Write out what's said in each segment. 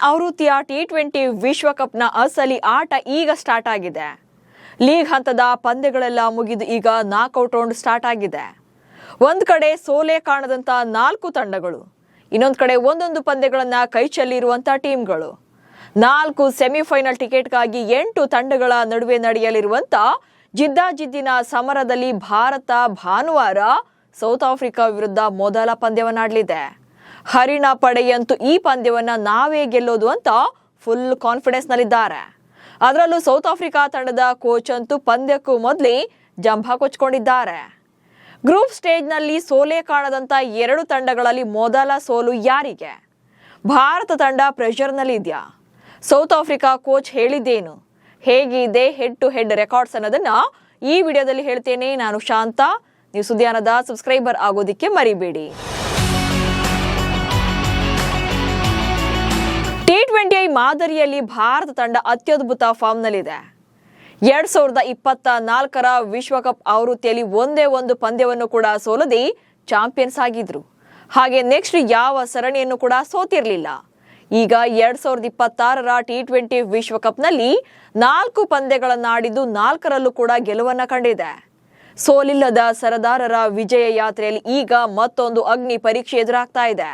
ಆವೃತ್ತಿಯ ಟಿ20 ವಿಶ್ವಕಪ್ನ ಅಸಲಿ ಆಟ ಈಗ ಸ್ಟಾರ್ಟ್ ಆಗಿದೆ. ಲೀಗ್ ಹಂತದ ಪಂದ್ಯಗಳೆಲ್ಲ ಮುಗಿದು ಈಗ ನಾಕ್ಔಟ್ ರೌಂಡ್ ಸ್ಟಾರ್ಟ್ ಆಗಿದೆ. ಒಂದ್ ಕಡೆ ಸೋಲೆ ಕಾಣದಂತ 4 ತಂಡಗಳು, ಇನ್ನೊಂದು ಕಡೆ ಒಂದೊಂದು ಪಂದ್ಯಗಳನ್ನ ಕೈಚೆಲ್ಲಿರುವಂತ ಟೀಮ್ಗಳು. 4 ಸೆಮಿಫೈನಲ್ ಟಿಕೆಟ್ಗಾಗಿ 8 ತಂಡಗಳ ನಡುವೆ ನಡೆಯಲಿರುವಂತ ಜಿದ್ದಾಜಿದ್ದಿನ ಸಮರದಲ್ಲಿ ಭಾರತ ಭಾನುವಾರ ಸೌತ್ ಆಫ್ರಿಕಾ ವಿರುದ್ಧ ಮೊದಲ ಪಂದ್ಯವನ್ನಾಡಲಿದೆ. ಹರಿಣ ಪಡೆಯಂತೂ ಈ ಪಂದ್ಯವನ್ನ ನಾವೇ ಗೆಲ್ಲೋದು ಅಂತ ಫುಲ್ ಕಾನ್ಫಿಡೆನ್ಸ್ ನಲ್ಲಿದ್ದಾರೆ. ಅದರಲ್ಲೂ ಸೌತ್ ಆಫ್ರಿಕಾ ತಂಡದ ಕೋಚ್ ಅಂತೂ ಪಂದ್ಯಕ್ಕೂ ಮೊದಲೇ ಜಂಭ ಕೊಚ್ಕೊಂಡಿದ್ದಾರೆ. ಗ್ರೂಪ್ ಸ್ಟೇಜ್ನಲ್ಲಿ ಸೋಲೆ ಕಾಣದಂತ 2 ತಂಡಗಳಲ್ಲಿ ಮೊದಲ ಸೋಲು ಯಾರಿಗೆ? ಭಾರತ ತಂಡ ಪ್ರೆಷರ್ನಲ್ಲಿದೆಯಾ? ಸೌತ್ ಆಫ್ರಿಕಾ ಕೋಚ್ ಹೇಳಿದ್ದೇನು? ಹೇಗಿದೆ ಹೆಡ್ ಟು ಹೆಡ್ ರೆಕಾರ್ಡ್ಸ್ ಅನ್ನೋದನ್ನ ಈ ವಿಡಿಯೋದಲ್ಲಿ ಹೇಳ್ತೇನೆ. ನಾನು ಶಾಂತ. ನೀವು ಸುದ್ದಿಯಾನದ ಸಬ್ಸ್ಕ್ರೈಬರ್ ಆಗೋದಿಕ್ಕೆ ಮರಿಬೇಡಿ. ಟಿ20 ಮಾದರಿಯಲ್ಲಿ ಭಾರತ ತಂಡ ಅತ್ಯದ್ಭುತ ಫಾರ್ಮ್ನಲ್ಲಿದೆ. 2024ರ ವಿಶ್ವಕಪ್ ಆವೃತ್ತಿಯಲ್ಲಿ ಒಂದೇ ಒಂದು ಪಂದ್ಯವನ್ನು ಕೂಡ ಸೋಲದೆ ಚಾಂಪಿಯನ್ಸ್ ಆಗಿದ್ರು. ಹಾಗೆ ನೆಕ್ಸ್ಟ್ ಯಾವ ಸರಣಿಯನ್ನು ಕೂಡ ಸೋತಿರಲಿಲ್ಲ. ಈಗ 2026ರ ಟಿ20 ವಿಶ್ವಕಪ್ನಲ್ಲಿ 4 ಪಂದ್ಯಗಳನ್ನಾಡಿದ್ದು 4ರಲ್ಲೂ ಕೂಡ ಗೆಲುವನ್ನ ಕಂಡಿದೆ. ಸೋಲಿಲ್ಲದ ಸರದಾರರ ವಿಜಯ ಯಾತ್ರೆಯಲ್ಲಿ ಈಗ ಮತ್ತೊಂದು ಅಗ್ನಿ ಪರೀಕ್ಷೆ ಎದುರಾಗ್ತಾ ಇದೆ.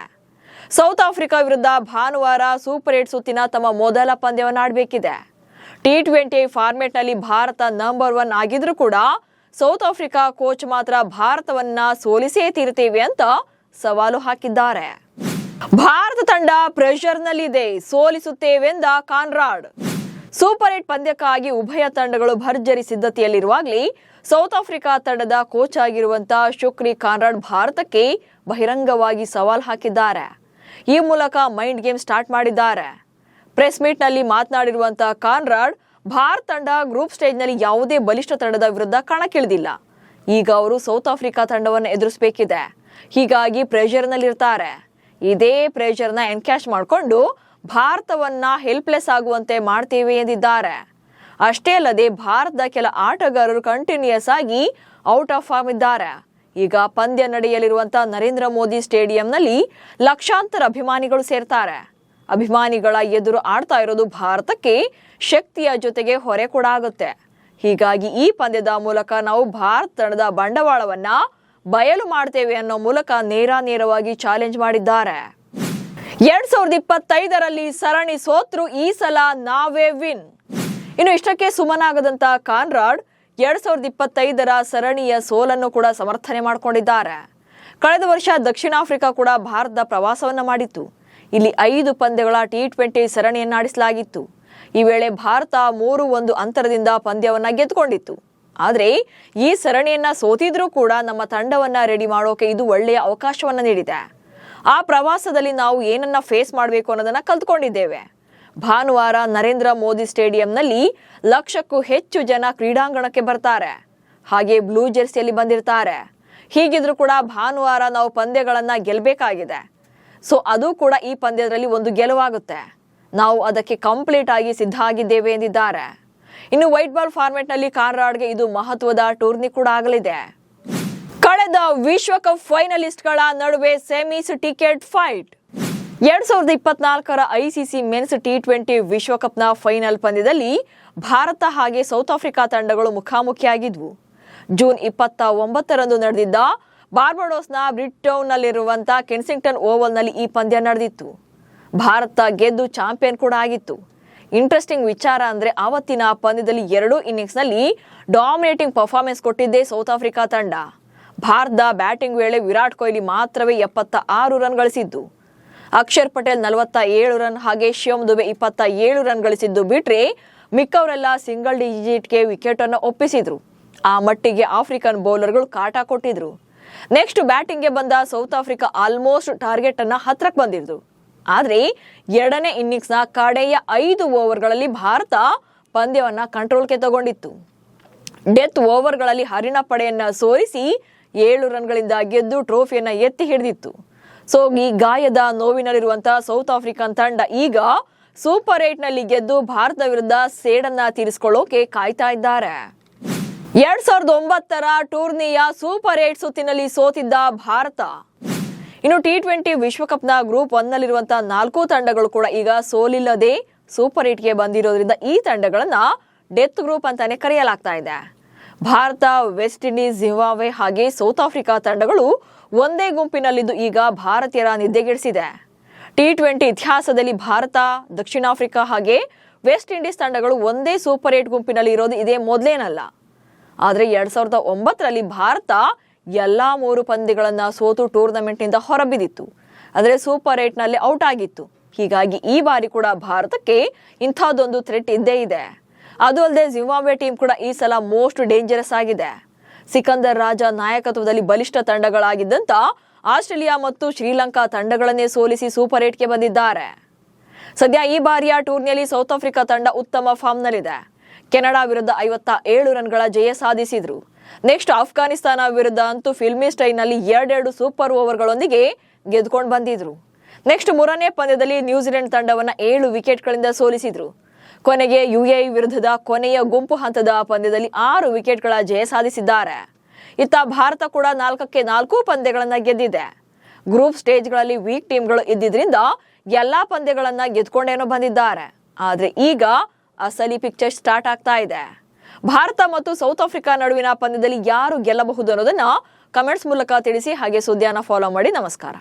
ಸೌತ್ ಆಫ್ರಿಕಾ ವಿರುದ್ಧ ಭಾನುವಾರ ಸೂಪರ್ 8 ಸುತ್ತಿನ ತಮ್ಮ ಮೊದಲ ಪಂದ್ಯವನ್ನು ಆಡಬೇಕಿದೆ. ಟಿ20 ಫಾರ್ಮೆಟ್ನಲ್ಲಿ ಭಾರತ ನಂಬರ್ 1 ಆಗಿದ್ರೂ ಕೂಡ ಸೌತ್ ಆಫ್ರಿಕಾ ಕೋಚ್ ಮಾತ್ರ ಭಾರತವನ್ನ ಸೋಲಿಸೇ ತೀರುತ್ತೇವೆ ಅಂತ ಸವಾಲು ಹಾಕಿದ್ದಾರೆ. ಭಾರತ ತಂಡ ಪ್ರೆಷರ್ನಲ್ಲಿದೆ, ಸೋಲಿಸುತ್ತೇವೆಂದ ಕಾನ್ರಾಡ್. ಸೂಪರ್ 8 ಪಂದ್ಯಕ್ಕಾಗಿ ಉಭಯ ತಂಡಗಳು ಭರ್ಜರಿ ಸಿದ್ಧತೆಯಲ್ಲಿರುವಾಗಲೇ ಸೌತ್ ಆಫ್ರಿಕಾ ತಂಡದ ಕೋಚ್ ಆಗಿರುವಂತ ಶುಕ್ರಿ ಕಾನ್ರಾಡ್ ಭಾರತಕ್ಕೆ ಬಹಿರಂಗವಾಗಿ ಸವಾಲ್ ಹಾಕಿದ್ದಾರೆ. ಈ ಮೂಲಕ ಮೈಂಡ್ ಗೇಮ್ ಸ್ಟಾರ್ಟ್ ಮಾಡಿದ್ದಾರೆ. ಪ್ರೆಸ್ ಮೀಟ್ ನಲ್ಲಿ ಮಾತನಾಡಿರುವಂತಹ ಕಾನ್ರಾಡ್, ಭಾರತ ತಂಡ ಗ್ರೂಪ್ ಸ್ಟೇಜ್ ನಲ್ಲಿ ಯಾವುದೇ ಬಲಿಷ್ಠ ತಂಡದ ವಿರುದ್ಧ ಕಣಕ್ಕಿಳಿದಿಲ್ಲ. ಈಗ ಅವರು ಸೌತ್ ಆಫ್ರಿಕಾ ತಂಡವನ್ನು ಎದುರಿಸಬೇಕಿದೆ. ಹೀಗಾಗಿ ಪ್ರೆಷರ್ ನಲ್ಲಿರ್ತಾರೆ. ಇದೇ ಪ್ರೆಷರ್ ನ ಎನ್ಕ್ಯಾಶ್ ಮಾಡಿಕೊಂಡು ಭಾರತವನ್ನ ಹೆಲ್ಪ್ಲೆಸ್ ಆಗುವಂತೆ ಮಾಡ್ತೇವೆ ಎಂದಿದ್ದಾರೆ. ಅಷ್ಟೇ ಅಲ್ಲದೆ ಭಾರತದ ಕೆಲ ಆಟಗಾರರು ಕಂಟಿನ್ಯೂಸ್ ಆಗಿ ಔಟ್ ಆಫ್ ಫಾರ್ಮ್ ಇದ್ದಾರೆ. ಈಗ ಪಂದ್ಯ ನಡೆಯಲಿರುವಂತಹ ನರೇಂದ್ರ ಮೋದಿ ಸ್ಟೇಡಿಯಂನಲ್ಲಿ ಲಕ್ಷಾಂತರ ಅಭಿಮಾನಿಗಳು ಸೇರ್ತಾರೆ. ಅಭಿಮಾನಿಗಳ ಎದುರು ಆಡ್ತಾ ಇರೋದು ಭಾರತಕ್ಕೆ ಶಕ್ತಿಯ ಜೊತೆಗೆ ಹೊರೆ ಕೂಡ ಆಗುತ್ತೆ. ಹೀಗಾಗಿ ಈ ಪಂದ್ಯದ ಮೂಲಕ ನಾವು ಭಾರತ ತಂಡದ ಬಂಡವಾಳವನ್ನ ಬಯಲು ಮಾಡ್ತೇವೆ ಅನ್ನೋ ಮೂಲಕ ನೇರವಾಗಿ ಚಾಲೆಂಜ್ ಮಾಡಿದ್ದಾರೆ. 2025ರಲ್ಲಿ ಸರಣಿ ಸೋತ್ರು, ಈ ಸಲ ನಾವೇ ವಿನ್. ಇನ್ನು ಇಷ್ಟಕ್ಕೆ ಸುಮ್ಮನಾಗದಂತ ಕಾನ್ರಾಡ್ 2025ರ ಸರಣಿಯ ಸೋಲನ್ನು ಕೂಡ ಸಮರ್ಥನೆ ಮಾಡಿಕೊಂಡಿದ್ದಾರೆ. ಕಳೆದ ವರ್ಷ ದಕ್ಷಿಣ ಆಫ್ರಿಕಾ ಕೂಡ ಭಾರತದ ಪ್ರವಾಸವನ್ನ ಮಾಡಿತ್ತು. ಇಲ್ಲಿ 5 ಪಂದ್ಯಗಳ ಟಿ20 ಸರಣಿಯನ್ನಾಡಿಸಲಾಗಿತ್ತು. ಈ ವೇಳೆ ಭಾರತ 3-1 ಅಂತರದಿಂದ ಪಂದ್ಯವನ್ನ ಗೆದ್ದುಕೊಂಡಿತ್ತು. ಆದರೆ ಈ ಸರಣಿಯನ್ನ ಸೋತಿದ್ರೂ ಕೂಡ ನಮ್ಮ ತಂಡವನ್ನ ರೆಡಿ ಮಾಡೋಕೆ ಇದು ಒಳ್ಳೆಯ ಅವಕಾಶವನ್ನ ನೀಡಿದೆ. ಆ ಪ್ರವಾಸದಲ್ಲಿ ನಾವು ಏನನ್ನ ಫೇಸ್ ಮಾಡಬೇಕು ಅನ್ನೋದನ್ನ ಕಲ್ತ್ಕೊಂಡಿದ್ದೇವೆ. ಭಾನುವಾರ ನರೇಂದ್ರ ಮೋದಿ ಸ್ಟೇಡಿಯಂನಲ್ಲಿ 1,00,000ಕ್ಕೂ ಹೆಚ್ಚು ಜನ ಕ್ರೀಡಾಂಗಣಕ್ಕೆ ಬರ್ತಾರೆ. ಹಾಗೆ ಬ್ಲೂ ಜೆರ್ಸಿಯಲ್ಲಿ ಬಂದಿರ್ತಾರೆ. ಹೀಗಿದ್ರೂ ಕೂಡ ಭಾನುವಾರ ನಾವು ಪಂದ್ಯಗಳನ್ನ ಗೆಲ್ಲಬೇಕಾಗಿದೆ. ಸೊ ಅದು ಕೂಡ ಈ ಪಂದ್ಯದಲ್ಲಿ ಒಂದು ಗೆಲುವಾಗುತ್ತೆ. ನಾವು ಅದಕ್ಕೆ ಕಂಪ್ಲೀಟ್ ಆಗಿ ಸಿದ್ಧ ಆಗಿದ್ದೇವೆ ಎಂದಿದ್ದಾರೆ. ಇನ್ನು ವೈಟ್ ಬಾಲ್ ಫಾರ್ಮೆಟ್ ನಲ್ಲಿ ಕಾನ್ರಾಡ್ಗೆ ಇದು ಮಹತ್ವದ ಟೂರ್ನಿ ಕೂಡ ಆಗಲಿದೆ. ಕಳೆದ ವಿಶ್ವಕಪ್ ಫೈನಲಿಸ್ಟ್ಗಳ ನಡುವೆ ಸೆಮೀಸ್ ಟಿಕೆಟ್ ಫೈಟ್. 2024ರ ಐಸಿಸಿ ಮೆನ್ಸ್ ಟಿ20 ವಿಶ್ವಕಪ್ನ ಫೈನಲ್ ಪಂದ್ಯದಲ್ಲಿ ಭಾರತ ಹಾಗೆ ಸೌತ್ ಆಫ್ರಿಕಾ ತಂಡಗಳು ಮುಖಾಮುಖಿಯಾಗಿದ್ವು. ಜೂನ್ 29ರಂದು ನಡೆದಿದ್ದ ಬಾರ್ಬಡೋಸ್ನ ಬ್ರಿಡ್ಜ್ಟೌನ್ನಲ್ಲಿರುವಂತಹ ಕೆನ್ಸಿಂಗ್ಟನ್ ಓವಲ್ನಲ್ಲಿ ಈ ಪಂದ್ಯ ನಡೆದಿತ್ತು. ಭಾರತ ಗೆದ್ದು ಚಾಂಪಿಯನ್ ಕೂಡ ಆಗಿತ್ತು. ಇಂಟ್ರೆಸ್ಟಿಂಗ್ ವಿಚಾರ ಅಂದ್ರೆ ಆವತ್ತಿನ ಪಂದ್ಯದಲ್ಲಿ 2 ಇನ್ನಿಂಗ್ಸ್ನಲ್ಲಿ ಡಾಮಿನೇಟಿಂಗ್ ಪರ್ಫಾರ್ಮೆನ್ಸ್ ಕೊಟ್ಟಿದ್ದೇ ಸೌತ್ ಆಫ್ರಿಕಾ ತಂಡ. ಭಾರತದ ಬ್ಯಾಟಿಂಗ್ ವೇಳೆ ವಿರಾಟ್ ಕೊಹ್ಲಿ ಮಾತ್ರವೇ 76 ರನ್ ಗಳಿಸಿದ್ದು. ಅಕ್ಷರ್ ಪಟೇಲ್ 47 ರನ್ ಹಾಗೆ ಶಿವಮ್ ದುಬೆ 27 ರನ್ ಗಳಿಸಿದ್ದು ಬಿಟ್ರೆ ಮಿಕ್ಕವರೆಲ್ಲ ಸಿಂಗಲ್ ಡಿಜಿಟ್ಗೆ ವಿಕೆಟ್ ಅನ್ನು ಒಪ್ಪಿಸಿದ್ರು. ಆ ಮಟ್ಟಿಗೆ ಆಫ್ರಿಕನ್ ಬೌಲರ್ಗಳು ಕಾಟ ಕೊಟ್ಟಿದ್ರು. ನೆಕ್ಸ್ಟ್ ಬ್ಯಾಟಿಂಗ್ಗೆ ಬಂದ ಸೌತ್ ಆಫ್ರಿಕಾ ಆಲ್ಮೋಸ್ಟ್ ಟಾರ್ಗೆಟ್ ಅನ್ನ ಹತ್ರಕ್ಕೆ ಬಂದಿದ್ರು. ಆದ್ರೆ 2ನೇ ಇನ್ನಿಂಗ್ಸ್ನ ಕಡೆಯ 5 ಓವರ್ಗಳಲ್ಲಿ ಭಾರತ ಪಂದ್ಯವನ್ನ ಕಂಟ್ರೋಲ್ಗೆ ತಗೊಂಡಿತ್ತು. ಡೆತ್ ಓವರ್ಗಳಲ್ಲಿ ಹರಿಣ ಪಡೆಯನ್ನ ಸೋಲಿಸಿ 7 ರನ್ಗಳಿಂದ ಗೆದ್ದು ಟ್ರೋಫಿಯನ್ನ ಎತ್ತಿ ಹಿಡಿದಿತ್ತು. ಸೊ ಈ ಗಾಯದ ನೋವಿನಲ್ಲಿರುವಂತಹ ಸೌತ್ ಆಫ್ರಿಕನ್ ತಂಡ ಈಗ ಸೂಪರ್ 8 ನಲ್ಲಿ ಗೆದ್ದು ಭಾರತ ವಿರುದ್ಧ ಸೇಡನ್ನ ತೀರಿಸಿಕೊಳ್ಳೋಕೆ ಕಾಯ್ತಾ ಇದ್ದಾರೆ. 2009ರ ಟೂರ್ನಿಯ ಸೂಪರ್ 8 ಸುತ್ತಿನಲ್ಲಿ ಸೋತಿದ್ದ ಭಾರತ ಇನ್ನು T20 ವಿಶ್ವಕಪ್ನ ಗ್ರೂಪ್ 1 ನಲ್ಲಿರುವಂತಹ 4 ತಂಡಗಳು ಕೂಡ ಈಗ ಸೋಲಿಲ್ಲದೆ ಸೂಪರ್ 8ಗೆ ಬಂದಿರೋದ್ರಿಂದ ಈ ತಂಡಗಳನ್ನ ಡೆತ್ ಗ್ರೂಪ್ ಅಂತಾನೆ ಕರೆಯಲಾಗ್ತಾ ಇದೆ. ಭಾರತ, ವೆಸ್ಟ್ ಇಂಡೀಸ್, ಜಿಂಬಾಬ್ವೆ ಹಾಗೆ ಸೌತ್ ಆಫ್ರಿಕಾ ತಂಡಗಳು ಒಂದೇ ಗುಂಪಿನಲ್ಲಿದ್ದು ಈಗ ಭಾರತೀಯರ ನಿದ್ದೆಗೆಡಿಸಿದೆ. T20 ಇತಿಹಾಸದಲ್ಲಿ ಭಾರತ, ದಕ್ಷಿಣ ಆಫ್ರಿಕಾ ಹಾಗೆ ವೆಸ್ಟ್ ಇಂಡೀಸ್ ತಂಡಗಳು ಒಂದೇ ಸೂಪರ್ 8 ಗುಂಪಿನಲ್ಲಿ ಇರೋದು ಇದೇ ಮೊದಲೇನಲ್ಲ. ಆದರೆ 2009ರಲ್ಲಿ ಭಾರತ ಎಲ್ಲಾ 3 ಪಂದ್ಯಗಳನ್ನ ಸೋತು ಟೂರ್ನಮೆಂಟ್ನಿಂದ ಹೊರಬಿದ್ದಿತ್ತು. ಅಂದರೆ ಸೂಪರ್ 8ನಲ್ಲಿ ಔಟ್ ಆಗಿತ್ತು. ಹೀಗಾಗಿ ಈ ಬಾರಿ ಕೂಡ ಭಾರತಕ್ಕೆ ಇಂಥದ್ದೊಂದು ಥ್ರೆಟ್ ಇದ್ದೇ ಇದೆ. ಅದು ಅಲ್ಲದೆ ಜಿಂಬಾಬ್ವೆ ಟೀಮ್ ಕೂಡ ಈ ಸಲ ಮೋಸ್ಟ್ ಡೇಂಜರಸ್ ಆಗಿದೆ. ಸಿಕಂದರ್ ರಾಜ ನಾಯಕತ್ವದಲ್ಲಿ ಬಲಿಷ್ಠ ತಂಡಗಳಾಗಿದ್ದಂತ ಆಸ್ಟ್ರೇಲಿಯಾ ಮತ್ತು ಶ್ರೀಲಂಕಾ ತಂಡಗಳನ್ನೇ ಸೋಲಿಸಿ ಸೂಪರ್ 8ಗೆ ಬಂದಿದ್ದಾರೆ. ಸದ್ಯ ಈ ಬಾರಿಯ ಟೂರ್ನಿಯಲ್ಲಿ ಸೌತ್ ಆಫ್ರಿಕಾ ತಂಡ ಉತ್ತಮ ಫಾರ್ಮ್ನಲ್ಲಿದೆ. ಕೆನಡಾ ವಿರುದ್ಧ 57 ರನ್ಗಳ ಜಯ ಸಾಧಿಸಿದ್ರು. ನೆಕ್ಸ್ಟ್ ಆಫ್ಘಾನಿಸ್ತಾನ ವಿರುದ್ಧ ಅಂತೂ ಫಿಲ್ಮಿ ಸ್ಟೈಲ್ನಲ್ಲಿ 2 ಸೂಪರ್ ಓವರ್ಗಳೊಂದಿಗೆ ಗೆದ್ಕೊಂಡು ಬಂದಿದ್ರು. ನೆಕ್ಸ್ಟ್ 3ನೇ ಪಂದ್ಯದಲ್ಲಿ ನ್ಯೂಜಿಲೆಂಡ್ ತಂಡವನ್ನ 7 ವಿಕೆಟ್ಗಳಿಂದ ಸೋಲಿಸಿದ್ರು. ಕೊನೆಗೆ UAE ವಿರುದ್ಧದ ಕೊನೆಯ ಗುಂಪು ಹಂತದ ಪಂದ್ಯದಲ್ಲಿ 6 ವಿಕೆಟ್ಗಳ ಜಯ ಸಾಧಿಸಿದ್ದಾರೆ. ಇತ್ತ ಭಾರತ ಕೂಡ 4ಕ್ಕೆ 4 ಪಂದ್ಯಗಳನ್ನ ಗೆದ್ದಿದೆ. ಗ್ರೂಪ್ ಸ್ಟೇಜ್ಗಳಲ್ಲಿ ವೀಕ್ ಟೀಮ್ಗಳು ಇದ್ದಿದ್ರಿಂದ ಎಲ್ಲಾ ಪಂದ್ಯಗಳನ್ನ ಗೆದ್ಕೊಂಡೇನೋ ಬಂದಿದ್ದಾರೆ. ಆದ್ರೆ ಈಗ ಅಸಲಿ ಪಿಕ್ಚರ್ ಸ್ಟಾರ್ಟ್ ಆಗ್ತಾ ಇದೆ. ಭಾರತ ಮತ್ತು ಸೌತ್ ಆಫ್ರಿಕಾ ನಡುವಿನ ಪಂದ್ಯದಲ್ಲಿ ಯಾರು ಗೆಲ್ಲಬಹುದು ಅನ್ನೋದನ್ನ ಕಮೆಂಟ್ಸ್ ಮೂಲಕ ತಿಳಿಸಿ. ಹಾಗೆ ಸುದ್ದಿಯನ್ನ ಫಾಲೋ ಮಾಡಿ. ನಮಸ್ಕಾರ.